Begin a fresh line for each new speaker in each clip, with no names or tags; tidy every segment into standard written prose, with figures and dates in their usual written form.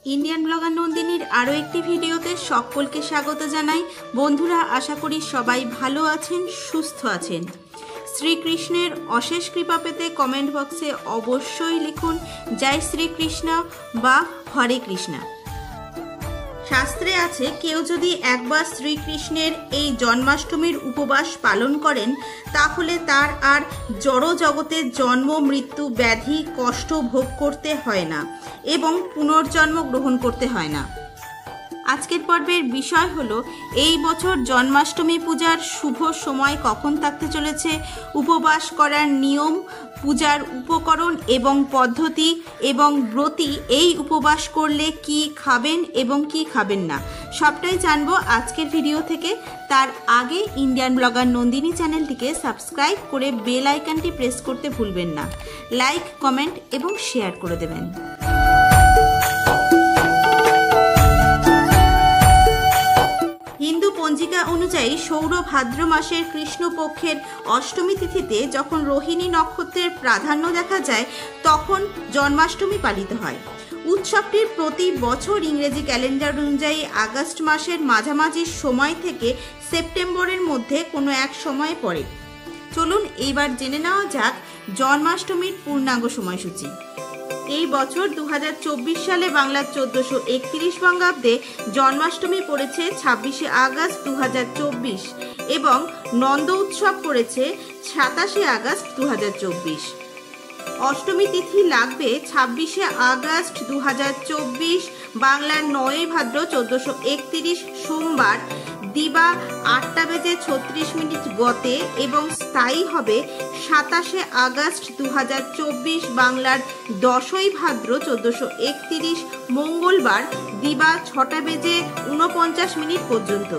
Indian blogger নন্দিনীর আরও একটি ভিডিওতে সকলকে স্বাগত জানাই। বন্ধুরা, আশা করি সবাই ভালো আছেন, সুস্থ আছেন। শ্রীকৃষ্ণের অশেষ কৃপা পেতে কমেন্ট বক্সে অবশ্যই লিখুন জয় শ্রীকৃষ্ণ বা হরে কৃষ্ণ। শাস্ত্রে আছে, কেউ যদি একবার শ্রীকৃষ্ণের এই জন্মাষ্টমীর উপবাস পালন করেন তাহলে তার আর জড় জগতের জন্ম, মৃত্যু, ব্যাধি, কষ্ট ভোগ করতে হয় না এবং পুনর্জন্ম গ্রহণ করতে হয় না। আজকের পর্বের বিষয় হলো এই বছর জন্মাষ্টমী পূজার শুভ সময় কখন থাকতে চলেছে, উপবাস করার নিয়ম, পূজার উপকরণ এবং পদ্ধতি এবং ব্রতী এই উপবাস করলে কি খাবেন এবং কি খাবেন না, সবটাই জানবো আজকের ভিডিও থেকে। তার আগে ইন্ডিয়ান ব্লগার নন্দিনী চ্যানেলটিকে সাবস্ক্রাইব করে বেল আইকনটি প্রেস করতে ভুলবেন না। লাইক, কমেন্ট এবং শেয়ার করে দেবেন। হিন্দু পঞ্জিকা অনুযায়ী সৌর ভাদ্র মাসের কৃষ্ণপক্ষের অষ্টমী তিথিতে যখন রোহিণী নক্ষত্রের প্রাধান্য দেখা যায় তখন জন্মাষ্টমী পালিত হয়। উৎসবটির প্রতি বছর ইংরেজি ক্যালেন্ডার অনুযায়ী আগস্ট মাসের মাঝামাঝি সময় থেকে সেপ্টেম্বরের মধ্যে কোনো এক সময় পড়ে। চলুন এইবার জেনে নেওয়া যাক জন্মাষ্টমীর পূর্ণাঙ্গ সময়সূচি। এই বছর 2024 সালে বাংলার 1431 বঙ্গাব্দে জন্মাষ্টমী পড়েছে 26শে আগস্ট 2024 এবং নন্দ উৎসব পড়েছে 27শে আগস্ট 2024। অষ্টমী তিথি লাগবে 26শে আগস্ট 2024 বাংলার 9ই ভাদ্র 1431 সোমবার দিবা 8:36 গতে এবং স্থায়ী হবে 27শে আগস্ট 2024 বাংলার 10ই ভাদ্র 1431 মঙ্গলবার দিবা 6:49 পর্যন্ত।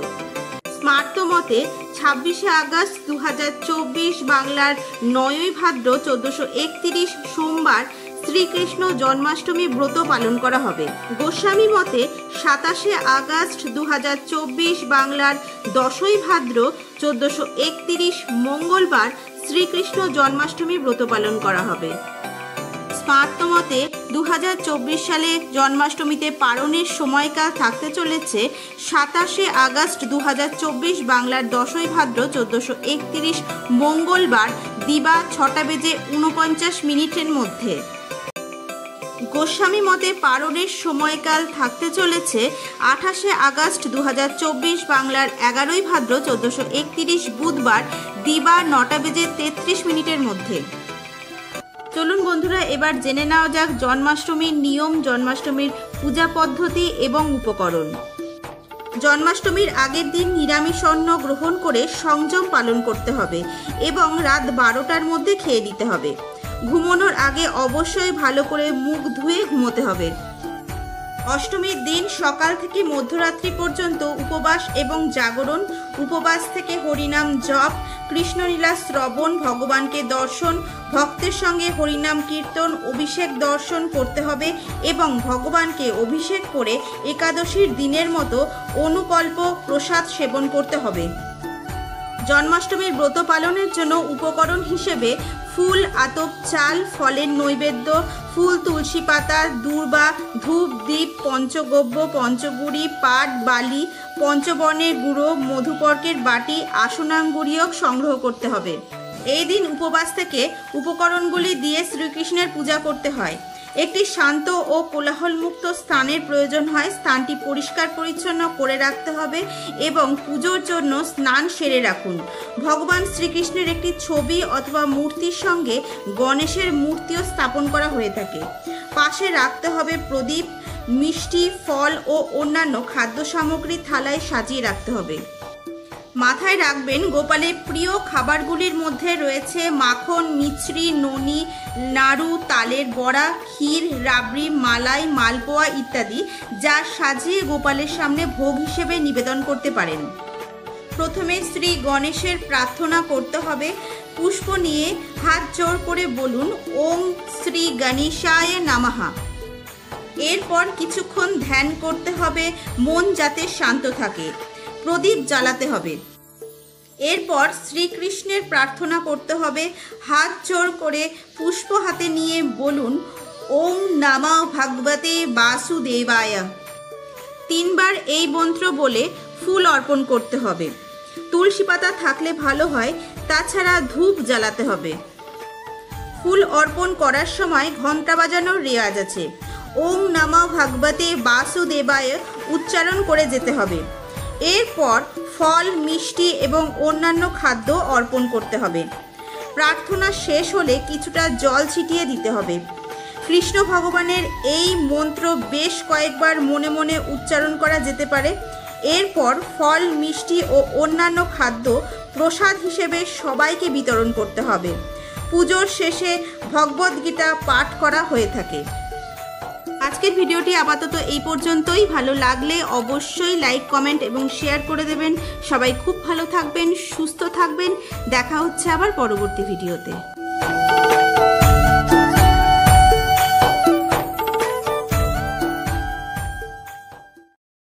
স্মার্ত মতে 26শে আগস্ট 2024 বাংলার 9ই ভাদ্র 1431 সোমবার শ্রীকৃষ্ণ জন্মাষ্টমী ব্রত পালন করা হবে। গোস্বামী মতে 27শে আগস্ট 2024 বাংলার 10ই ভাদ্র 1431 মঙ্গলবার শ্রীকৃষ্ণ জন্মাষ্টমী ব্রত পালন করা হবে। স্মার্ত মতে 2024 সালে জন্মাষ্টমীতে পালনের সময়কাল থাকতে চলেছে 27শে আগস্ট 2024 বাংলার 10ই ভাদ্র 1431 মঙ্গলবার দিবা 6:49 মধ্যে। গোস্বামী মতে পালনের সময়কাল থাকতে চলেছে 28শে আগস্ট 2024 বাংলার 11ই ভাদ্র 1431 বুধবার দিবা 9:33 মধ্যে। চলুন বন্ধুরা, এবার জেনে নেওয়া যাক জন্মাষ্টমীর নিয়ম, জন্মাষ্টমীর পূজা পদ্ধতি এবং উপকরণ। জন্মাষ্টমীর আগের দিন নিরামিষ অন্ন গ্রহণ করে সংযম পালন করতে হবে এবং রাত 12টার মধ্যে খেয়ে দিতে হবে। ঘুমানোর আগে অবশ্যই ভালো করে মুখ ধুয়ে ঘুমোতে হবে। অষ্টমীর দিন সকাল থেকে মধ্যরাত্রি পর্যন্ত উপবাস এবং জাগরণ। উপবাস থেকে হরিনাম জপ, কৃষ্ণলীলা শ্রবণ, ভগবানকে দর্শন, ভক্তের সঙ্গে হরিনাম কীর্তন, অভিষেক দর্শন করতে হবে এবং ভগবানকে অভিষেক করে একাদশীর দিনের মতো অনুকল্প প্রসাদ সেবন করতে হবে। জন্মাষ্টমীর ব্রত পালনের জন্য উপকরণ হিসেবে ফুল, আতপ চাল, ফলের নৈবেদ্য, ফুল, তুলসী পাতা, দূর্বা, ধূপ, দীপ, পঞ্চগব্য, পঞ্চগুড়ি, পাট, বালি, পঞ্চবর্ণের গুঁড়ো, মধুপর্কের বাটি, আসনাঙ্গুরিয়ক সংগ্রহ করতে হবে। এই দিন উপবাস থেকে উপকরণগুলি দিয়ে শ্রীকৃষ্ণের পূজা করতে হয়। একটি শান্ত ও কোলাহলমুক্ত স্থানের প্রয়োজন হয়। স্থানটি পরিষ্কার পরিচ্ছন্ন করে রাখতে হবে এবং পুজোর জন্য স্নান সেরে রাখুন। ভগবান শ্রীকৃষ্ণের একটি ছবি অথবা মূর্তির সঙ্গে গণেশের মূর্তিও স্থাপন করা হয়ে থাকে। পাশে রাখতে হবে প্রদীপ, মিষ্টি, ফল ও অন্যান্য খাদ্য সামগ্রী থালায় সাজিয়ে রাখতে হবে। মাথায় রাখবেন গোপালের প্রিয় খাবারগুলির মধ্যে রয়েছে মাখন, মিছরি, ননি, নাড়ু, তালের বড়া, ক্ষীর, রাবড়ি, মালাই, মালপোয়া ইত্যাদি, যা সাজিয়ে গোপালের সামনে ভোগ হিসেবে নিবেদন করতে পারেন। প্রথমে শ্রী গণেশের প্রার্থনা করতে হবে। পুষ্প নিয়ে হাত জোড় করে বলুন ওং শ্রী গণেশায় নমঃ। এরপর কিছুক্ষণ ধ্যান করতে হবে, মন যাতে শান্ত থাকে। প্রদীপ জ্বালাতে হবে। এরপর শ্রীকৃষ্ণের প্রার্থনা করতে হবে। হাত জোড় করে পুষ্প হাতে নিয়ে বলুন ওং নমো ভগবতে বাসুদেবায়। 3 বার এই মন্ত্র বলে ফুল অর্পণ করতে হবে। তুলসী পাতা থাকলে ভালো হয়, তাছাড়া ধূপ জ্বালাতে হবে। ফুল অর্পণ করার সময় ঘণ্টা বাজানোর রেওয়াজ আছে। ওং নমো ভগবতে বাসুদেবায় উচ্চারণ করে যেতে হবে। এরপর ফল, মিষ্টি এবং অন্যান্য খাদ্য অর্পণ করতে হবে। প্রার্থনা শেষ হলে কিছুটা জল ছিটিয়ে দিতে হবে। কৃষ্ণ ভগবানের এই মন্ত্র বেশ কয়েকবার মনে মনে উচ্চারণ করা যেতে পারে। এরপর ফল, মিষ্টি ও অন্যান্য খাদ্য প্রসাদ হিসেবে সবাইকে বিতরণ করতে হবে। পুজোর শেষে ভগবদ্গীতা পাঠ করা হয়ে থাকে। আজকের ভিডিওটি আপাতত এই পর্যন্তই। ভালো লাগলে অবশ্যই লাইক, কমেন্ট এবং শেয়ার করে দেবেন। সবাই খুব ভালো থাকবেন, সুস্থ থাকবেন। দেখা হচ্ছে আবার পরবর্তী ভিডিওতে।